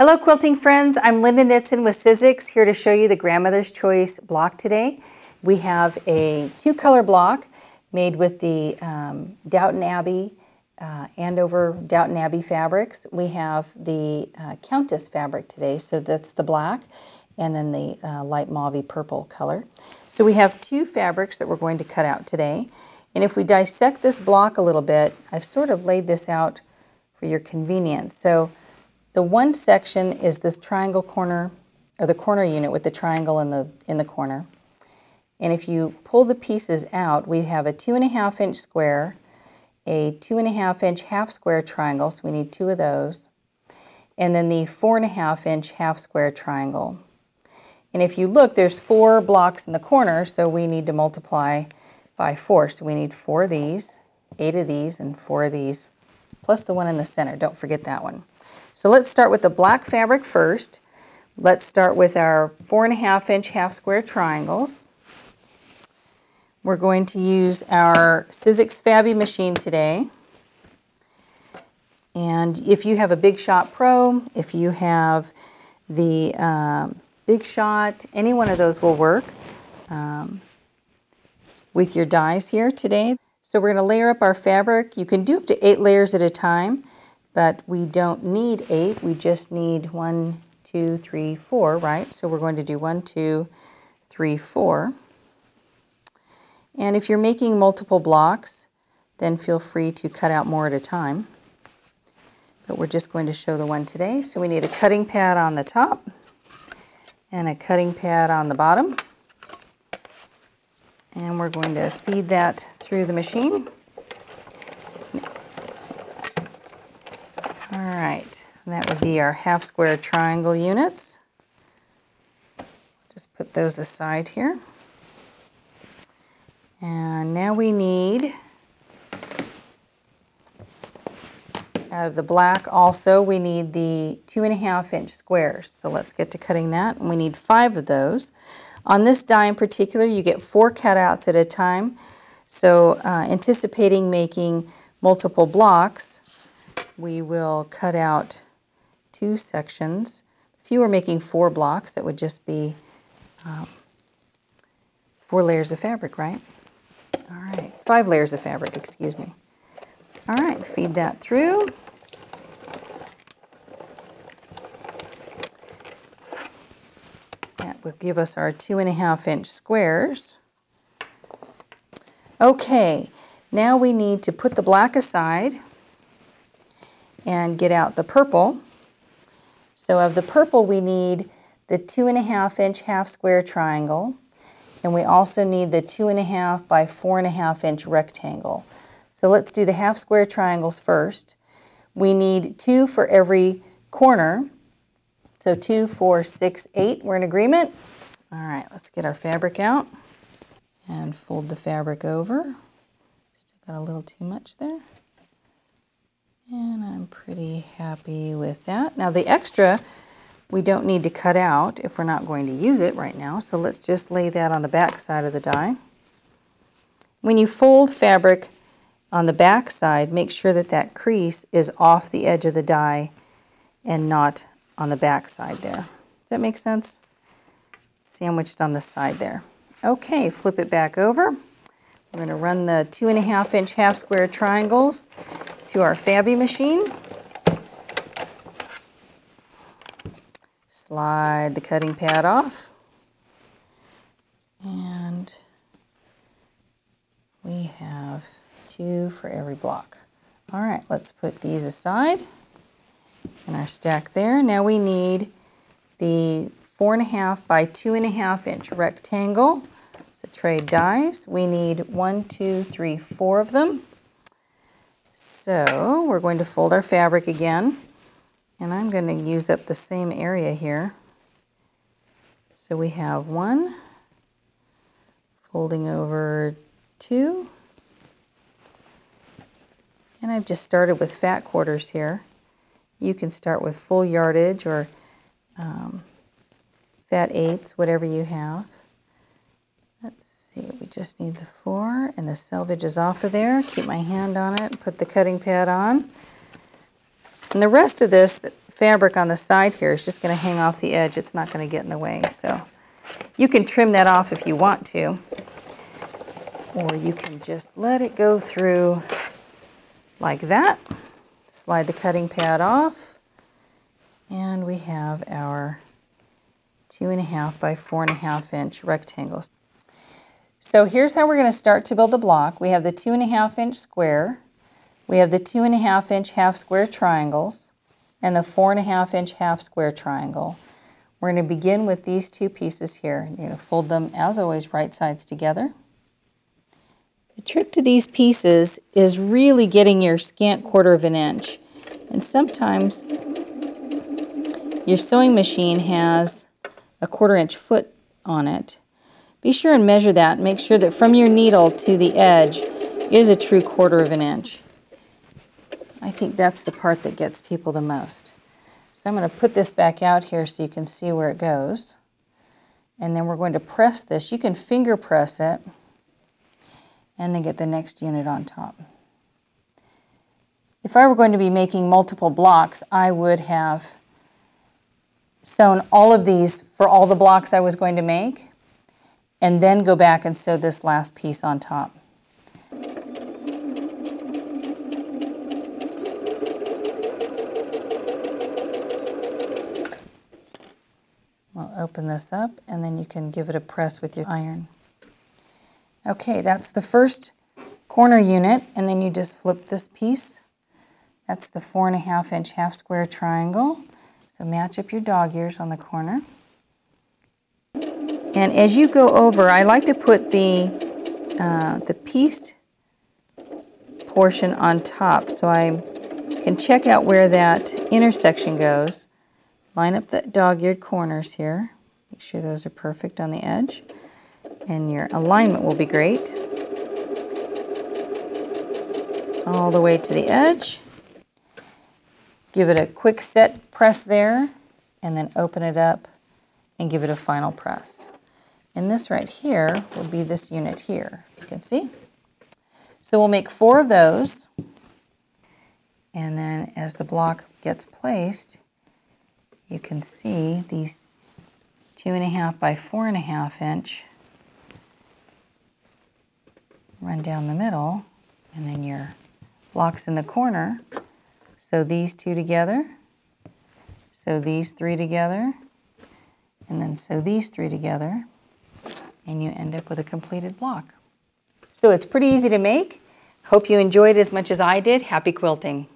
Hello quilting friends, I'm Linda Nitzen with Sizzix, here to show you the Grandmother's Choice block today. We have a two-color block made with the Downton Abbey, Andover Downton Abbey fabrics. We have the Countess fabric today, so that's the black, and then the light mauve purple color. So we have two fabrics that we're going to cut out today. And if we dissect this block a little bit, I've sort of laid this out for your convenience. So the one section is this triangle corner, or the corner unit with the triangle in the corner. And if you pull the pieces out, we have a 2.5 inch square, a 2.5 inch half square triangle, so we need two of those, and then the 4.5 inch half square triangle. And if you look, there's 4 blocks in the corner, so we need to multiply by 4. So we need 4 of these, 8 of these, and 4 of these, plus the one in the center. Don't forget that one. So let's start with the black fabric first. Let's start with our 4.5 inch half square triangles. We're going to use our Sizzix Fabi machine today. And if you have a Big Shot Pro, if you have the Big Shot, any one of those will work with your dies here today. So we're going to layer up our fabric. You can do up to 8 layers at a time, but we don't need 8. We just need 1, 2, 3, 4, right? So we're going to do 1, 2, 3, 4. And if you're making multiple blocks, then feel free to cut out more at a time. But we're just going to show the one today. So we need a cutting pad on the top and a cutting pad on the bottom. And we're going to feed that through the machine. All right, that would be our half square triangle units. Just put those aside here. And now we need, out of the black also, we need the 2.5 inch squares. So let's get to cutting that. And we need 5 of those. On this die in particular, you get 4 cutouts at a time. So anticipating making multiple blocks, we will cut out 2 sections. If you were making 4 blocks, that would just be 4 layers of fabric, right? All right, 5 layers of fabric, excuse me. All right, feed that through. That will give us our 2.5 inch squares. Okay, now we need to put the black aside and get out the purple. So of the purple, we need the 2.5 inch half square triangle, and we also need the 2.5 by 4.5 inch rectangle. So let's do the half square triangles first. We need 2 for every corner. So 2, 4, 6, 8, we're in agreement. All right, let's get our fabric out and fold the fabric over. Still got a little too much there. And I'm pretty happy with that. Now the extra, we don't need to cut out if we're not going to use it right now. So let's just lay that on the back side of the die. When you fold fabric on the back side, make sure that that crease is off the edge of the die and not on the back side there. Does that make sense? Sandwiched on the side there. Okay, flip it back over. We're going to run the 2.5 inch half square triangles through our Fabi machine. Slide the cutting pad off. And we have 2 for every block. All right, let's put these aside in our stack there. Now we need the 4.5 by 2.5 inch rectangle. So trade dies. We need 1, 2, 3, 4 of them. So we're going to fold our fabric again, and I'm going to use up the same area here. So we have 1, folding over 2, and I've just started with fat quarters here. You can start with full yardage or fat eighths, whatever you have. Let's see, we just need the 4, and the selvage is off of there. Keep my hand on it, put the cutting pad on. And the rest of this fabric on the side here is just going to hang off the edge. It's not going to get in the way. So you can trim that off if you want to, or you can just let it go through like that. Slide the cutting pad off, and we have our 2.5 by 4.5 inch rectangles. So here's how we're going to start to build the block. We have the 2.5 inch square, we have the 2.5 inch half square triangles, and the 4.5 inch half square triangle. We're going to begin with these two pieces here. You're going to fold them, as always, right sides together. The trick to these pieces is really getting your scant 1/4 inch. And sometimes your sewing machine has a 1/4 inch foot on it. Be sure and measure that. Make sure that from your needle to the edge is a true 1/4 inch. I think that's the part that gets people the most. So I'm going to put this back out here so you can see where it goes. And then we're going to press this. You can finger press it and then get the next unit on top. If I were going to be making multiple blocks, I would have sewn all of these for all the blocks I was going to make, and then go back and sew this last piece on top. We'll open this up, and then you can give it a press with your iron. Okay, that's the first corner unit, and then you just flip this piece. That's the 4.5 inch half square triangle. So match up your dog ears on the corner. And as you go over, I like to put the pieced portion on top so I can check out where that intersection goes. Line up the dog-eared corners here. Make sure those are perfect on the edge. And your alignment will be great. All the way to the edge. Give it a quick set press there, and then open it up and give it a final press. And this right here will be this unit here, you can see. So we'll make 4 of those, and then as the block gets placed, you can see these 2.5 by 4.5 inch run down the middle, and then your blocks in the corner. Sew these 2 together, sew these 3 together, and then sew these 3 together, and you end up with a completed block. So it's pretty easy to make. Hope you enjoyed it as much as I did. Happy quilting!